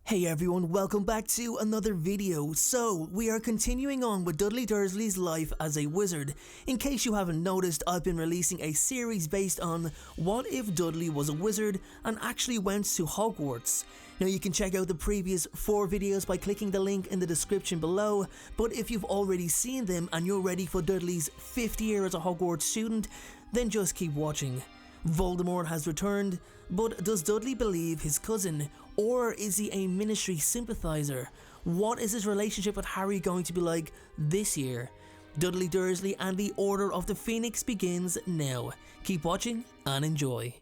Hey everyone, welcome back to another video. So, we are continuing on with Dudley Dursley's life as a wizard. In case you haven't noticed, I've been releasing a series based on what if Dudley was a wizard and actually went to Hogwarts. Now you can check out the previous 4 videos by clicking the link in the description below, but if you've already seen them and you're ready for Dudley's 5th year as a Hogwarts student, then just keep watching. Voldemort has returned, but does Dudley believe his cousin, or is he a Ministry sympathiser? What is his relationship with Harry going to be like this year? Dudley Dursley and the Order of the Phoenix begins now. Keep watching and enjoy.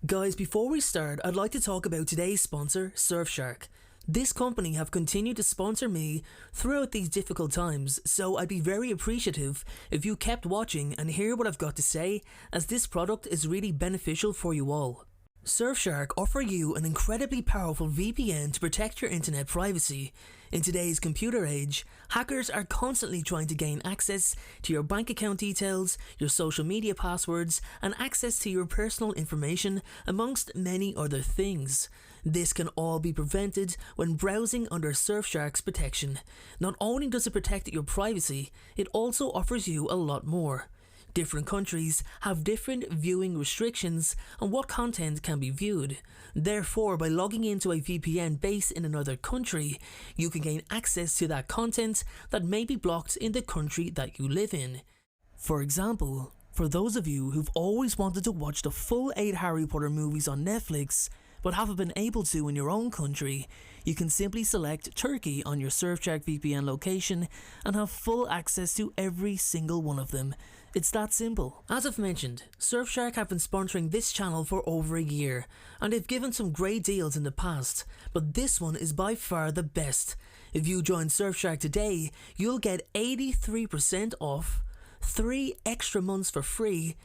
Guys, before we start, I'd like to talk about today's sponsor, Surfshark. This company have continued to sponsor me throughout these difficult times, so I'd be very appreciative if you kept watching and hear what I've got to say, as this product is really beneficial for you all. Surfshark offer you an incredibly powerful VPN to protect your internet privacy. In today's computer age, hackers are constantly trying to gain access to your bank account details, your social media passwords, and access to your personal information, amongst many other things. This can all be prevented when browsing under Surfshark's protection. Not only does it protect your privacy, it also offers you a lot more. Different countries have different viewing restrictions on what content can be viewed. Therefore, by logging into a VPN based in another country, you can gain access to that content that may be blocked in the country that you live in. For example, for those of you who've always wanted to watch the full 8 Harry Potter movies on Netflix, but haven't been able to in your own country, you can simply select Turkey on your Surfshark VPN location and have full access to every single one of them. It's that simple. As I've mentioned, Surfshark have been sponsoring this channel for over a year, and they've given some great deals in the past, but this one is by far the best. If you join Surfshark today, you'll get 83% off, 3 extra months for free.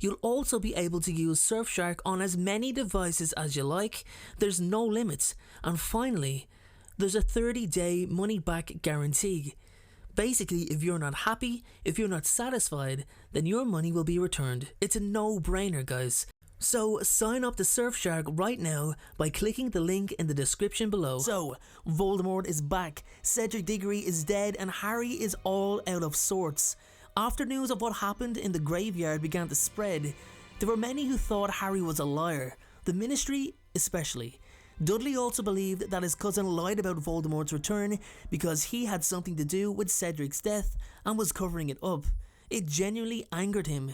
You'll also be able to use Surfshark on as many devices as you like, there's no limit, and finally, there's a 30-day money-back guarantee. Basically, if you're not happy, if you're not satisfied, then your money will be returned. It's a no-brainer, guys. So sign up to Surfshark right now by clicking the link in the description below. So, Voldemort is back, Cedric Diggory is dead, and Harry is all out of sorts. After news of what happened in the graveyard began to spread, there were many who thought Harry was a liar, the Ministry especially. Dudley also believed that his cousin lied about Voldemort's return because he had something to do with Cedric's death and was covering it up. It genuinely angered him.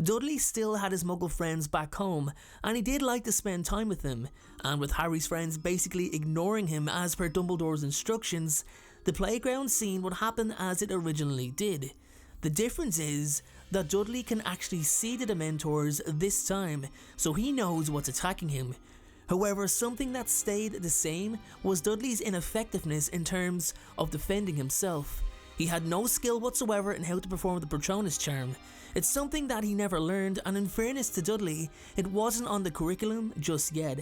Dudley still had his Muggle friends back home, and he did like to spend time with them, and with Harry's friends basically ignoring him as per Dumbledore's instructions, the playground scene would happen as it originally did. The difference is that Dudley can actually see the Dementors this time, so he knows what's attacking him. However, something that stayed the same was Dudley's ineffectiveness in terms of defending himself. He had no skill whatsoever in how to perform the Patronus charm. It's something that he never learned, and in fairness to Dudley, it wasn't on the curriculum just yet.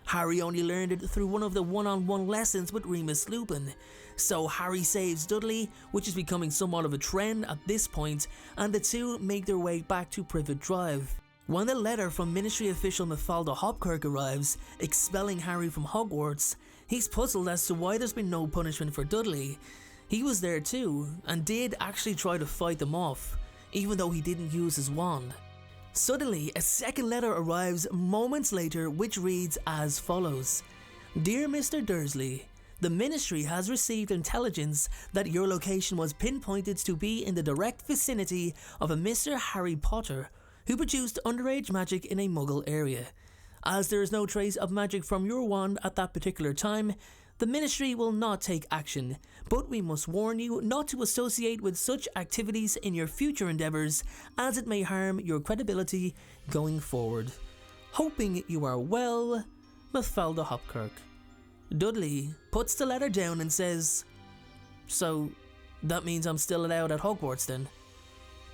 Harry only learned it through one of the one-on-one lessons with Remus Lupin. So Harry saves Dudley, which is becoming somewhat of a trend at this point, and the two make their way back to Privet Drive. When the letter from Ministry official Mafalda Hopkirk arrives, expelling Harry from Hogwarts, he's puzzled as to why there's been no punishment for Dudley. He was there too, and did actually try to fight them off, even though he didn't use his wand. Suddenly, a second letter arrives moments later, which reads as follows. Dear Mr. Dursley, the Ministry has received intelligence that your location was pinpointed to be in the direct vicinity of a Mr. Harry Potter, who produced underage magic in a Muggle area. As there is no trace of magic from your wand at that particular time, the Ministry will not take action, but we must warn you not to associate with such activities in your future endeavours, as it may harm your credibility going forward. Hoping you are well, Mafalda Hopkirk. Dudley puts the letter down and says, So, that means I'm still allowed at Hogwarts then?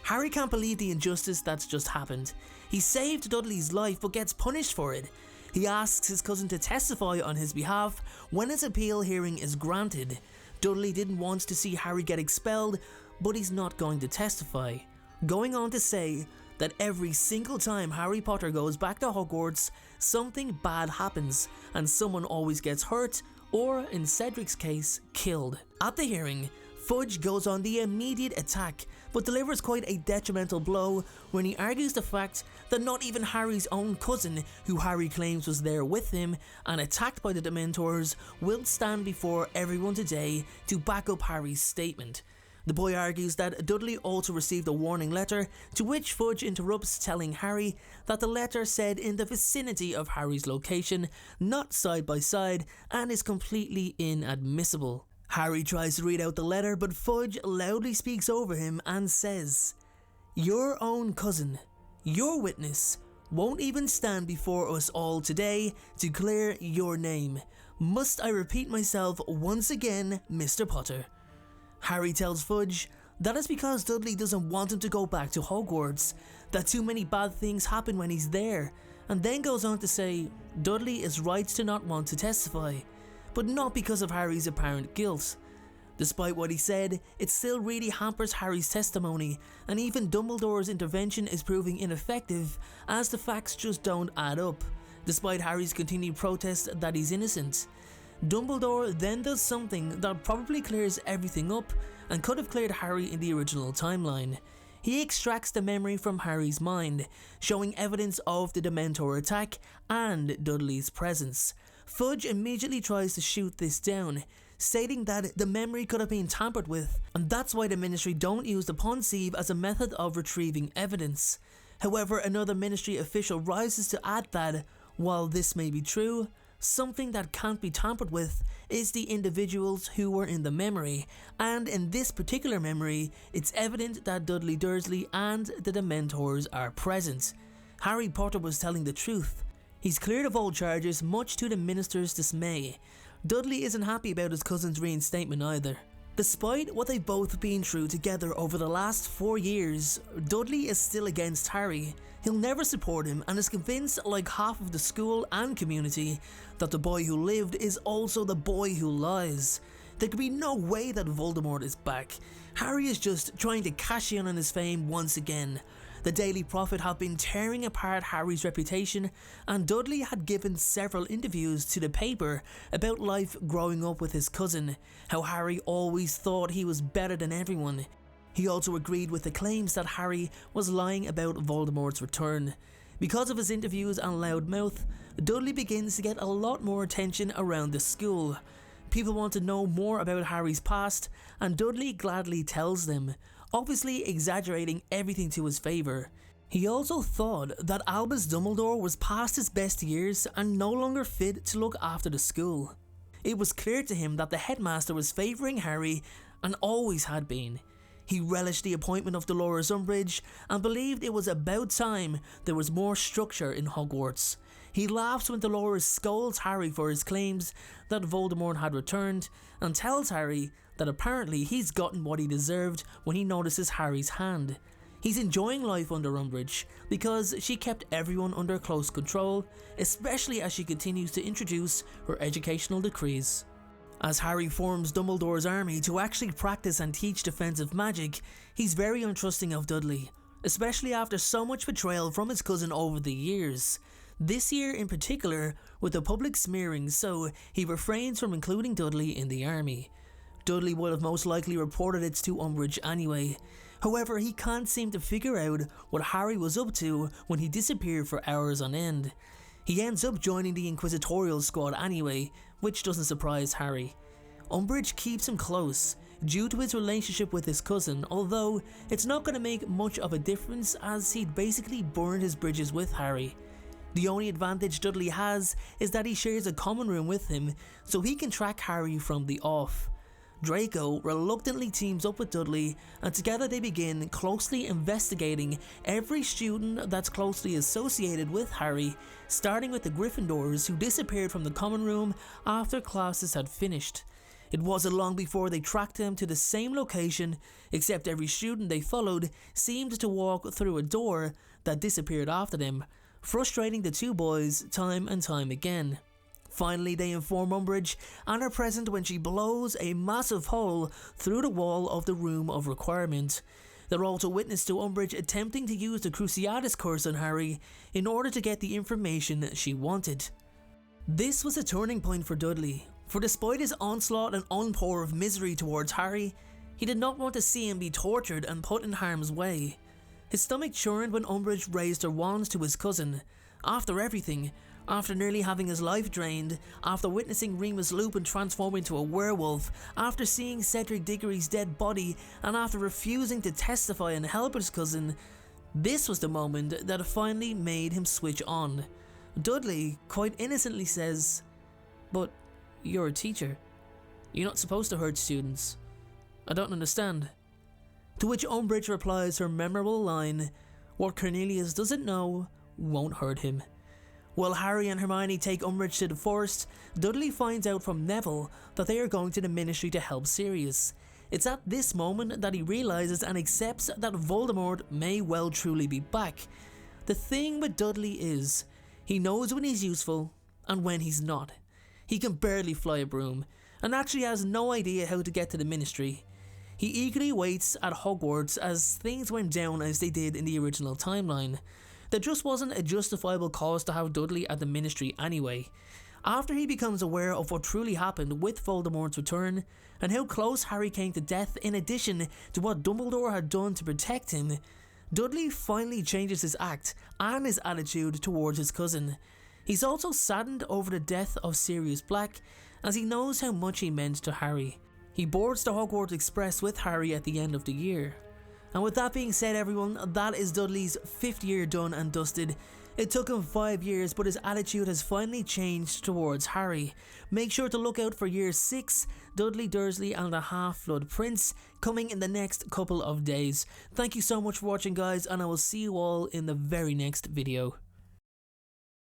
Harry can't believe the injustice that's just happened. He saved Dudley's life but gets punished for it. He asks his cousin to testify on his behalf when his appeal hearing is granted. Dudley didn't want to see Harry get expelled, but he's not going to testify, going on to say that every single time Harry Potter goes back to Hogwarts, something bad happens and someone always gets hurt or, in Cedric's case, killed. At the hearing, Fudge goes on the immediate attack, but delivers quite a detrimental blow when he argues the fact that not even Harry's own cousin, who Harry claims was there with him and attacked by the Dementors, will stand before everyone today to back up Harry's statement. The boy argues that Dudley also received a warning letter, to which Fudge interrupts, telling Harry that the letter said in the vicinity of Harry's location, not side by side, and is completely inadmissible. Harry tries to read out the letter, but Fudge loudly speaks over him and says, "Your own cousin, your witness, won't even stand before us all today to clear your name. Must I repeat myself once again, Mr. Potter?" Harry tells Fudge that is because Dudley doesn't want him to go back to Hogwarts, that too many bad things happen when he's there, and then goes on to say Dudley is right to not want to testify, but not because of Harry's apparent guilt. Despite what he said, it still really hampers Harry's testimony, and even Dumbledore's intervention is proving ineffective as the facts just don't add up, despite Harry's continued protest that he's innocent. Dumbledore then does something that probably clears everything up and could have cleared Harry in the original timeline. He extracts the memory from Harry's mind, showing evidence of the Dementor attack and Dudley's presence. Fudge immediately tries to shoot this down, stating that the memory could have been tampered with, and that's why the Ministry don't use the Pensieve as a method of retrieving evidence. However, another Ministry official rises to add that, while this may be true, something that can't be tampered with is the individuals who were in the memory, and in this particular memory, it's evident that Dudley Dursley and the Dementors are present. Harry Potter was telling the truth. He's cleared of all charges, much to the Minister's dismay. Dudley isn't happy about his cousin's reinstatement either. Despite what they've both been through together over the last 4 years, Dudley is still against Harry. He'll never support him and is convinced, like half of the school and community, that the boy who lived is also the boy who lies. There could be no way that Voldemort is back. Harry is just trying to cash in on his fame once again. The Daily Prophet have been tearing apart Harry's reputation, and Dudley had given several interviews to the paper about life growing up with his cousin, how Harry always thought he was better than everyone. He also agreed with the claims that Harry was lying about Voldemort's return. Because of his interviews and loud mouth, Dudley begins to get a lot more attention around the school. People want to know more about Harry's past, and Dudley gladly tells them, obviously exaggerating everything to his favour. He also thought that Albus Dumbledore was past his best years and no longer fit to look after the school. It was clear to him that the headmaster was favouring Harry and always had been. He relished the appointment of Dolores Umbridge and believed it was about time there was more structure in Hogwarts. He laughs when Dolores scolds Harry for his claims that Voldemort had returned and tells Harry that apparently he's gotten what he deserved when he notices Harry's hand. He's enjoying life under Umbridge because she kept everyone under close control, especially as she continues to introduce her educational decrees. As Harry forms Dumbledore's army to actually practice and teach defensive magic, he's very untrusting of Dudley, especially after so much betrayal from his cousin over the years. This year in particular, with the public smearing, so he refrains from including Dudley in the army. Dudley would have most likely reported it to Umbridge anyway. However, he can't seem to figure out what Harry was up to when he disappeared for hours on end. He ends up joining the Inquisitorial squad anyway, which doesn't surprise Harry. Umbridge keeps him close, due to his relationship with his cousin, although it's not going to make much of a difference as he'd basically burned his bridges with Harry. The only advantage Dudley has is that he shares a common room with him, so he can track Harry from the off. Draco reluctantly teams up with Dudley, and together they begin closely investigating every student that's closely associated with Harry, starting with the Gryffindors who disappeared from the common room after classes had finished. It wasn't long before they tracked them to the same location, except every student they followed seemed to walk through a door that disappeared after them, frustrating the two boys time and time again. Finally, they inform Umbridge and are present when she blows a massive hole through the wall of the Room of Requirement. They're also witness to Umbridge attempting to use the Cruciatus curse on Harry in order to get the information she wanted. This was a turning point for Dudley, for despite his onslaught and onpour of misery towards Harry, he did not want to see him be tortured and put in harm's way. His stomach churned when Umbridge raised her wand to his cousin. After everything, after nearly having his life drained, after witnessing Remus Lupin transform into a werewolf, after seeing Cedric Diggory's dead body, and after refusing to testify and help his cousin, this was the moment that finally made him switch on. Dudley quite innocently says, "But you're a teacher. You're not supposed to hurt students. I don't understand." To which Umbridge replies her memorable line, "What Cornelius doesn't know won't hurt him." While Harry and Hermione take Umbridge to the forest, Dudley finds out from Neville that they are going to the Ministry to help Sirius. It's at this moment that he realises and accepts that Voldemort may well truly be back. The thing with Dudley is, he knows when he's useful and when he's not. He can barely fly a broom, and actually has no idea how to get to the Ministry. He eagerly waits at Hogwarts as things went down as they did in the original timeline. There just wasn't a justifiable cause to have Dudley at the Ministry anyway. After he becomes aware of what truly happened with Voldemort's return, and how close Harry came to death in addition to what Dumbledore had done to protect him, Dudley finally changes his act and his attitude towards his cousin. He's also saddened over the death of Sirius Black, as he knows how much he meant to Harry. He boards the Hogwarts Express with Harry at the end of the year. And with that being said, everyone, that is Dudley's 5th year done and dusted. It took him 5 years, but his attitude has finally changed towards Harry. Make sure to look out for year 6, Dudley Dursley and the Half-Blood Prince, coming in the next couple of days. Thank you so much for watching, guys, and I will see you all in the very next video.